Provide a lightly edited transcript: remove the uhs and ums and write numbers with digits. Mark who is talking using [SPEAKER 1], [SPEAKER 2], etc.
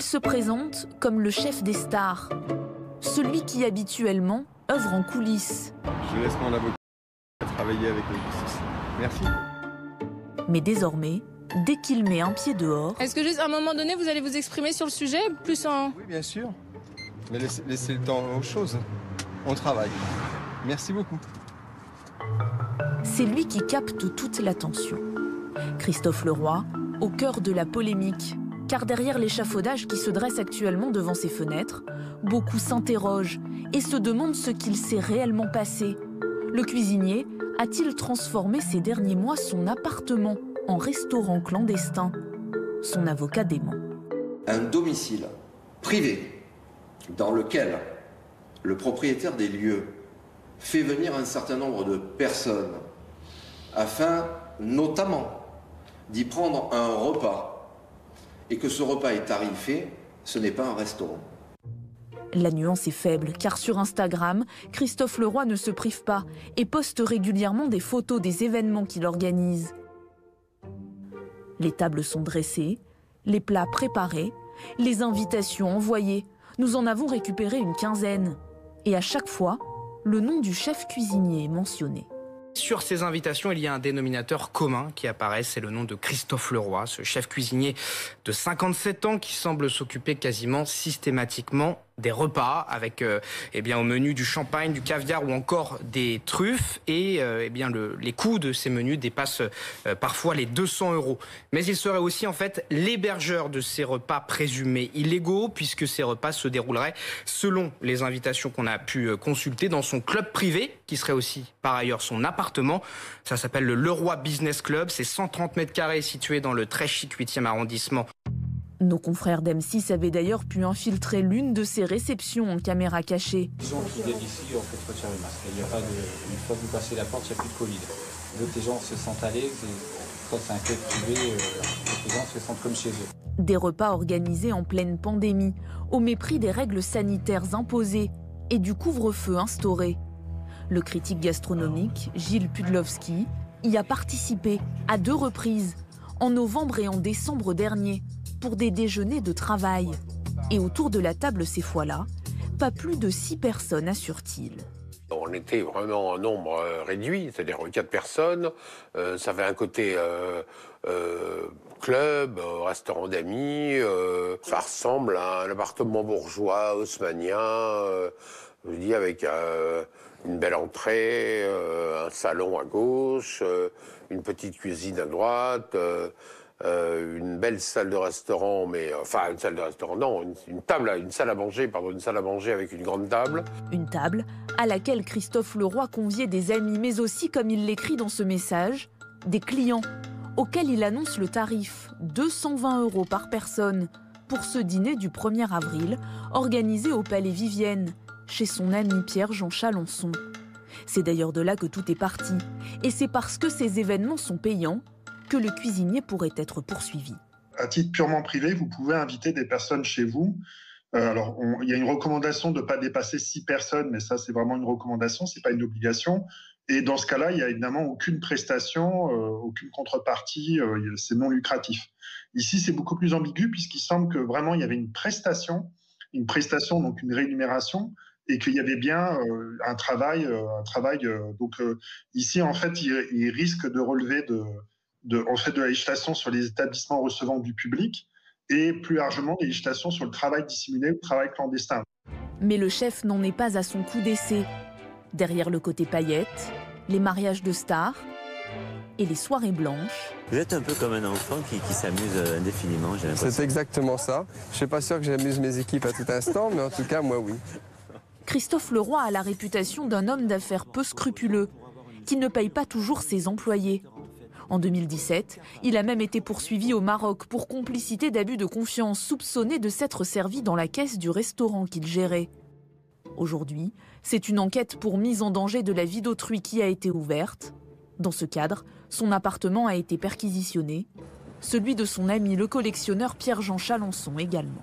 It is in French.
[SPEAKER 1] Il se présente comme le chef des stars, celui qui habituellement œuvre en coulisses.
[SPEAKER 2] Je laisse mon avocat travailler avec la justice. Merci.
[SPEAKER 1] Mais désormais, dès qu'il met un pied dehors...
[SPEAKER 3] Est-ce que juste à un moment donné, vous allez vous exprimer sur le sujet, plus en...
[SPEAKER 2] Oui, bien sûr. Mais laissez le temps aux choses. On travaille. Merci beaucoup.
[SPEAKER 1] C'est lui qui capte toute l'attention. Christophe Leroy, au cœur de la polémique. Car derrière l'échafaudage qui se dresse actuellement devant ses fenêtres, beaucoup s'interrogent et se demandent ce qu'il s'est réellement passé. Le cuisinier a-t-il transformé ces derniers mois son appartement en restaurant clandestin? Son avocat dément.
[SPEAKER 4] Un domicile privé dans lequel le propriétaire des lieux fait venir un certain nombre de personnes afin notamment d'y prendre un repas et que ce repas est tarifé, ce n'est pas un restaurant.
[SPEAKER 1] La nuance est faible car sur Instagram, Christophe Leroy ne se prive pas et poste régulièrement des photos des événements qu'il organise. Les tables sont dressées, les plats préparés, les invitations envoyées. Nous en avons récupéré une quinzaine. Et à chaque fois, le nom du chef cuisinier est mentionné.
[SPEAKER 5] Sur ces invitations, il y a un dénominateur commun qui apparaît, c'est le nom de Christophe Leroy, ce chef cuisinier de 57 ans qui semble s'occuper quasiment systématiquement des repas avec au menu du champagne, du caviar ou encore des truffes et les coûts de ces menus dépassent parfois les 200 €. Mais il serait aussi en fait l'hébergeur de ces repas présumés illégaux puisque ces repas se dérouleraient selon les invitations qu'on a pu consulter dans son club privé qui serait aussi par ailleurs son appartement. Ça s'appelle le Leroy Business Club, c'est 130 mètres carrés situé dans le très chic 8e arrondissement.
[SPEAKER 1] Nos confrères d'M6 avaient d'ailleurs pu infiltrer l'une de ces réceptions en caméra cachée.
[SPEAKER 6] Les gens qui viennent ici, en fait, retirent le masque. Il y a pas de... Une fois que vous passez la porte, il n'y a plus de Covid. Donc les gens se sentent à l'aise. Quand c'est un club privé, les gens se sentent comme chez eux.
[SPEAKER 1] Des repas organisés en pleine pandémie, au mépris des règles sanitaires imposées et du couvre-feu instauré. Le critique gastronomique, Gilles Pudlowski, y a participé à 2 reprises, en novembre et en décembre dernier, pour des déjeuners de travail. Et autour de la table ces fois-là, pas plus de 6 personnes, assure-t-il.
[SPEAKER 7] On était vraiment en nombre réduit, c'est-à-dire 4 personnes. Ça avait un côté club, restaurant d'amis. Ça ressemble à un appartement bourgeois, haussmannien, je dis avec une belle entrée, un salon à gauche, une petite cuisine à droite. Une belle salle de restaurant, une salle de restaurant, non, une salle à manger avec une grande table.
[SPEAKER 1] Une table à laquelle Christophe Leroy conviait des amis, mais aussi, comme il l'écrit dans ce message, des clients, auxquels il annonce le tarif, 220 € par personne, pour ce dîner du 1er avril, organisé au Palais Vivienne, chez son ami Pierre-Jean Chalençon. C'est d'ailleurs de là que tout est parti, et c'est parce que ces événements sont payants que le cuisinier pourrait être poursuivi.
[SPEAKER 8] À titre purement privé, vous pouvez inviter des personnes chez vous. Il y a une recommandation de ne pas dépasser 6 personnes, mais ça, c'est vraiment une recommandation, ce n'est pas une obligation. Et dans ce cas-là, il n'y a évidemment aucune prestation, aucune contrepartie, c'est non lucratif. Ici, c'est beaucoup plus ambigu, puisqu'il semble que vraiment, il y avait une prestation, donc une rémunération, et qu'il y avait bien un travail. Ici, en fait, il risque de relever de la législation sur les établissements recevant du public et plus largement des législations sur le travail dissimulé, le travail clandestin.
[SPEAKER 1] Mais le chef n'en est pas à son coup d'essai. Derrière le côté paillettes, les mariages de stars et les soirées blanches.
[SPEAKER 9] Vous êtes un peu comme un enfant qui s'amuse indéfiniment, j'ai l'impression.
[SPEAKER 2] C'est exactement ça. Je ne suis pas sûr que j'amuse mes équipes à tout instant, mais en tout cas, moi, oui.
[SPEAKER 1] Christophe Leroy a la réputation d'un homme d'affaires peu scrupuleux, qui ne paye pas toujours ses employés. En 2017, il a même été poursuivi au Maroc pour complicité d'abus de confiance, soupçonné de s'être servi dans la caisse du restaurant qu'il gérait. Aujourd'hui, c'est une enquête pour mise en danger de la vie d'autrui qui a été ouverte. Dans ce cadre, son appartement a été perquisitionné, celui de son ami le collectionneur Pierre-Jean Chalençon également.